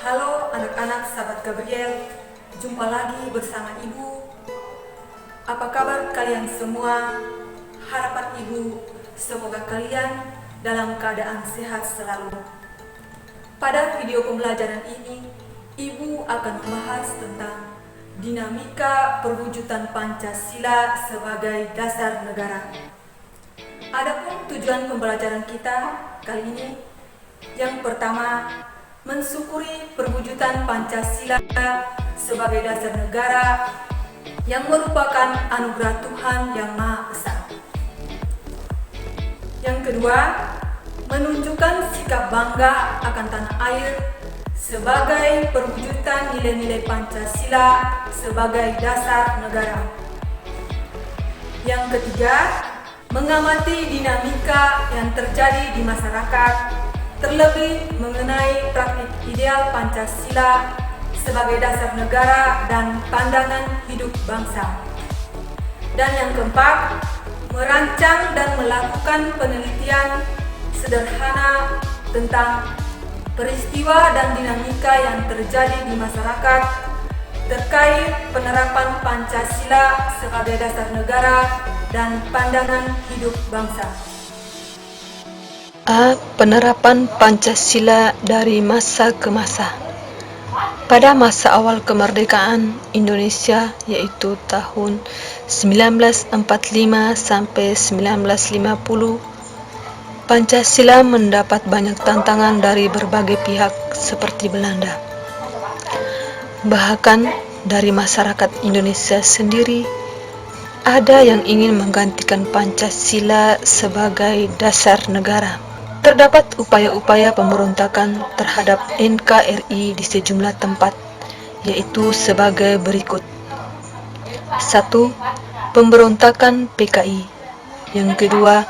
Halo anak-anak sahabat Gabriel, jumpa lagi bersama Ibu. Apa kabar kalian semua? Harapan Ibu, semoga kalian dalam keadaan sehat selalu. Pada video pembelajaran ini, Ibu akan membahas tentang dinamika perwujudan Pancasila sebagai dasar negara. Adapun tujuan pembelajaran kita kali ini, yang pertama, mensyukuri perwujudan Pancasila sebagai dasar negara yang merupakan anugerah Tuhan Yang Maha Esa. Yang kedua, menunjukkan sikap bangga akan tanah air sebagai perwujudan nilai-nilai Pancasila sebagai dasar negara. Yang ketiga, mengamati dinamika yang terjadi di masyarakat, terlebih mengenai praktik ideal Pancasila sebagai dasar negara dan pandangan hidup bangsa. Dan yang keempat, merancang dan melakukan penelitian sederhana tentang peristiwa dan dinamika yang terjadi di masyarakat terkait penerapan Pancasila sebagai dasar negara dan pandangan hidup bangsa. A. Penerapan Pancasila dari masa ke masa. Pada masa awal kemerdekaan Indonesia, yaitu tahun 1945 sampai 1950, Pancasila mendapat banyak tantangan dari berbagai pihak seperti Belanda. Bahkan dari masyarakat Indonesia sendiri, ada yang ingin menggantikan Pancasila sebagai dasar negara. Terdapat upaya-upaya pemberontakan terhadap NKRI di sejumlah tempat, yaitu sebagai berikut. 1. Pemberontakan PKI. Yang kedua,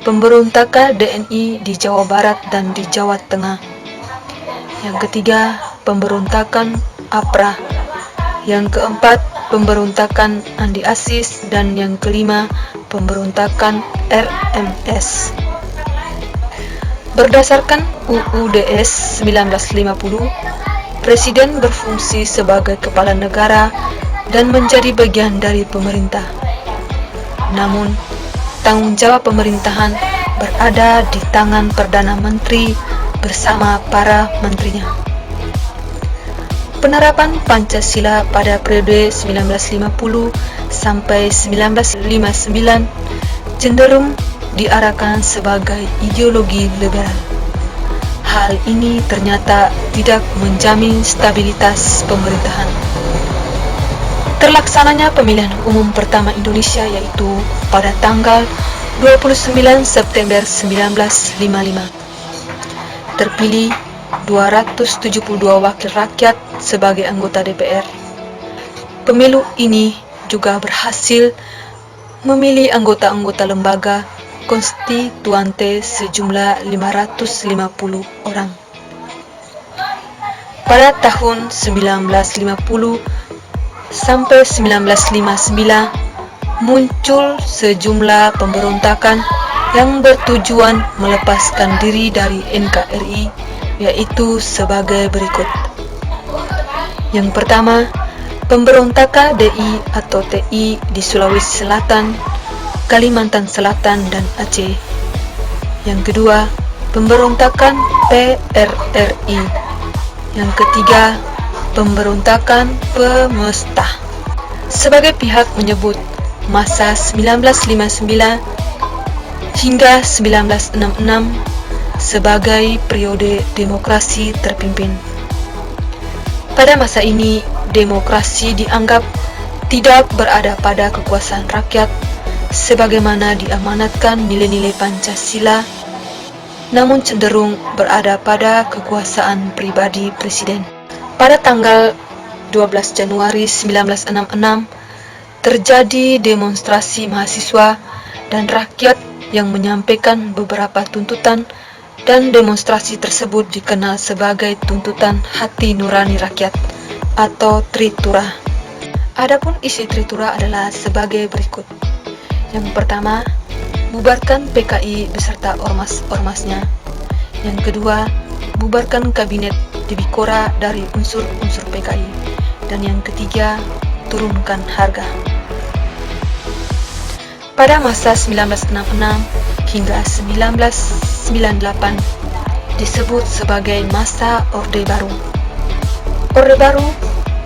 pemberontakan DNI di Jawa Barat dan di Jawa Tengah. Yang ketiga, pemberontakan APRA. Yang keempat, pemberontakan Andi Asis, dan yang kelima, pemberontakan RMS. Berdasarkan UUDS 1950, Presiden berfungsi sebagai kepala negara dan menjadi bagian dari pemerintah. Namun, tanggung jawab pemerintahan berada di tangan Perdana Menteri bersama para menterinya. Penerapan Pancasila pada periode 1950 sampai 1959 cenderung diarahkan sebagai ideologi liberal. Hal ini ternyata tidak menjamin stabilitas pemerintahan. Terlaksananya pemilihan umum pertama Indonesia yaitu pada tanggal 29 September 1955. Terpilih 272 wakil rakyat sebagai anggota DPR. Pemilu ini juga berhasil memilih anggota-anggota lembaga konstituante sejumlah 550 orang. Pada tahun 1950 sampai 1959 muncul sejumlah pemberontakan yang bertujuan melepaskan diri dari NKRI, yaitu sebagai berikut. Yang pertama, pemberontakan DI atau TI di Sulawesi Selatan, Kalimantan Selatan, dan Aceh. Yang kedua, pemberontakan PRRI. Yang ketiga, pemberontakan Pemesta. Sebagai pihak menyebut masa 1959 hingga 1966 sebagai periode demokrasi terpimpin. Pada masa ini, demokrasi dianggap tidak berada pada kekuasaan rakyat sebagaimana diamanatkan nilai-nilai Pancasila, namun cenderung berada pada kekuasaan pribadi presiden. Pada tanggal 12 Januari 1966 terjadi demonstrasi mahasiswa dan rakyat yang menyampaikan beberapa tuntutan, dan demonstrasi tersebut dikenal sebagai tuntutan hati nurani rakyat atau Tritura. Adapun isi Tritura adalah sebagai berikut. Yang pertama, bubarkan PKI beserta ormas-ormasnya. Yang kedua, bubarkan kabinet Dibikora dari unsur-unsur PKI. Dan yang ketiga, turunkan harga. Pada masa 1966 hingga 1998 disebut sebagai masa Orde Baru. Orde Baru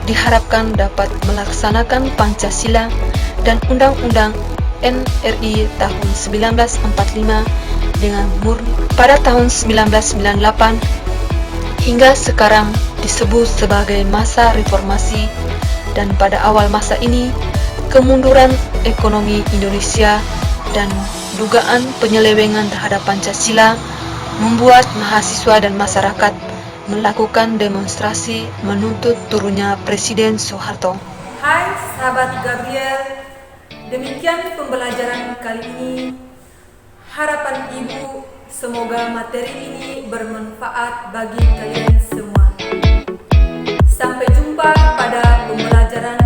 diharapkan dapat melaksanakan Pancasila dan Undang-Undang NRI tahun 1945 dengan murni. Pada tahun 1998 hingga sekarang disebut sebagai masa reformasi, dan pada awal masa ini kemunduran ekonomi Indonesia dan dugaan penyelewengan terhadap Pancasila membuat mahasiswa dan masyarakat melakukan demonstrasi menuntut turunnya Presiden Soeharto. Hai sahabat Gabriel, demikian pembelajaran kali ini. Harapan Ibu, semoga materi ini bermanfaat bagi kalian semua. Sampai jumpa pada pembelajaran